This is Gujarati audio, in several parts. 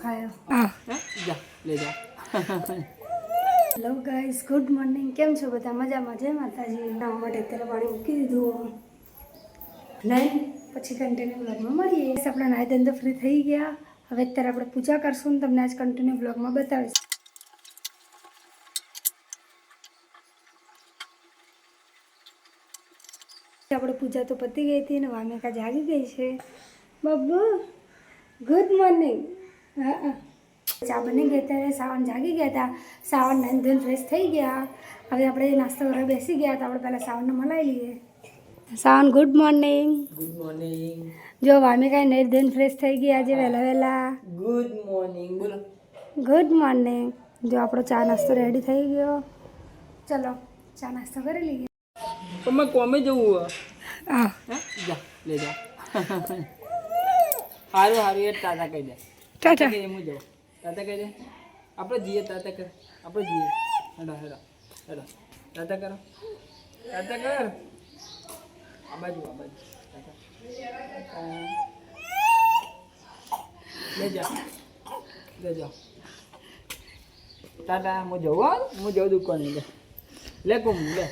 ખાયો જા લે જા હેલો ગાઈસ, ગુડ મોર્નિંગ. કેમ છો બધા? મજામાં? જય માતાજી. નાવા માટે અત્યારે પાણી મૂકી દીધું નહીં, પછી કન્ટિન્યુ બ્લોગમાં મળીએ. આપણે નાઈ ધંધો ફ્રી થઈ ગયા. હવે અત્યારે આપણે પૂજા કરશું ને તમને આજ કન્ટિન્યુ બ્લોગમાં બતાવીશ. આપણે પૂજા તો પતી ગઈ હતી ને વામિકા જાગી ગઈ છે. બબ્બુ ગુડ મોર્નિંગ. હા, ચા બની ગઈ ત્યારે સાવન જાગી ગયા હતા. સાવન નાઈન ધોઈને ફ્રેશ થઈ ગયા. હવે આપણે નાસ્તો કરવા બેસી ગયા તો આપણે પહેલાં સાવનને મલાઈ લઈએ. સાવન ગુડ મોર્નિંગ. Good morning. જો વામિકા નાઈન ધોઈને ફ્રેશ થઈ ગયા આજે વહેલા વહેલા. ગુડ મોર્નિંગ બોલો. Good morning. જો આપણો ચા નાસ્તો રેડી થઈ ગયો. ચલો ચા નાસ્તો કરી લઈએ. તમે કોમે જવું હા, જા લે જા હારું હારું એ તાતા કહી દે. ટાટા. કે હું જાઉં તાતા કહી દે. આપણે જઈએ તાતા કર. આપણે જઈએ હેડો હેડો હેડો તાતા કરો. તાતા કર. આ બાજુ તાતા. લે જા લે જા તાતા. હું જાઉં હું જાઉં દુકાને લે લે કુમ લે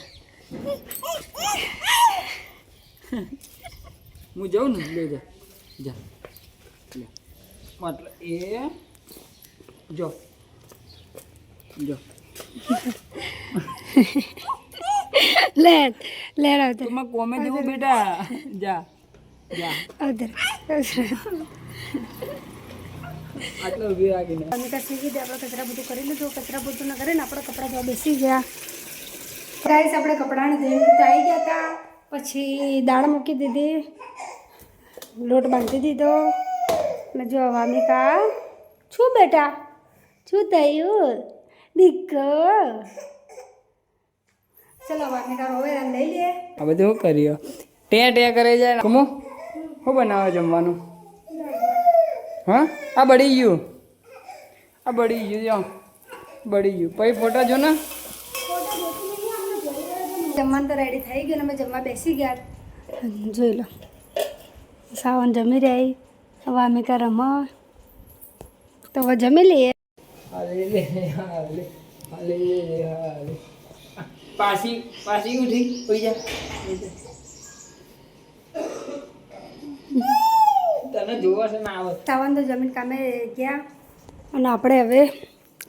હું જાઉં ને લે જા જા લે મતલબ એ જો જો લેટ લેટ આવતે તું કોમે જવું બેટા. જા જા આવતે આટલો ઉભી રાખીને વામિકા સીધી દે. આપણે કચરા બધું કરી લીધું. કચરા બધું ન કરીને આપણે કપડાં ધોવા બેસી ગયા. ગાઈસ, આપણે કપડાને ધોઈને આવી ગયા હતા. પછી દાળ મૂકી દીધી, લોટ બાંધી દીધો. અને જો વામિકા શું બેટા શું થયું દીકો? ચલો વામિકા રોવે લઈ લે. આ બધું શું કર્યો? ટેં કરે જાય કમો શું બનાવે જમવાનું? હા આ બળી ગયું. આ બળી ગયું જો બળી ગયું. પછી ફોટા જો ને. જમવાનું તો રેડી થઈ ગયું ને અમે જમવા બેસી ગયા. જોઈ લો, સાવન જમી રહી, વામિકા રમા. તો હવે જમી લઈએ. પાછી પાછી ઉઠી હોઈ જા. તને જોવા છે ના આવે. સાવન તો જમીન કામે ગયા અને આપણે હવે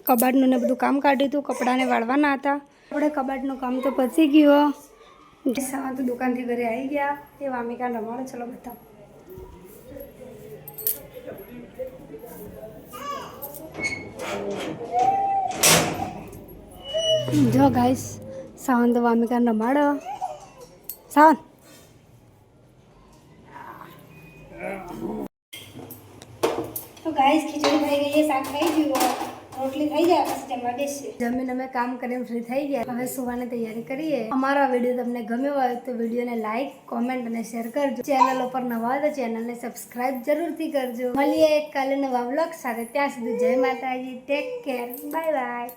કબાટનું ને બધું કામ કાઢ્યું હતું. કપડાને વાળવાના હતા. આપણે કબાટનું કામ તો પતી ગયું. સાવન તો દુકાનથી ઘરે આવી ગયા. એ વામિકા રમાડો. ચલો બતાવો. જો ગાઈસ, સાવન તો વામિકા રમાડો. સાવન તો ગાઈસ ખીચડી થઈ ગઈ છે, શાક થઈ ગયું, રોટલી થઈ જાય પછી જમવા બેસીએ. જમીન અમે કામ કરીને ફ્રી થઈ ગયા. હવે સુવાની તૈયારી કરીએ. અમારા વિડીયો તમને ગમ્યો હોય તો વિડીયોને લાઈક, કોમેન્ટ અને શેર કરજો. ચેનલ ઉપર નવા હોય તો ચેનલને સબસ્ક્રાઇબ જરૂરથી કરજો. મળીએ એક કાલે નવા વ્લોગ સાથે. ત્યાં સુધી જય માતાજી. Take care. Bye bye.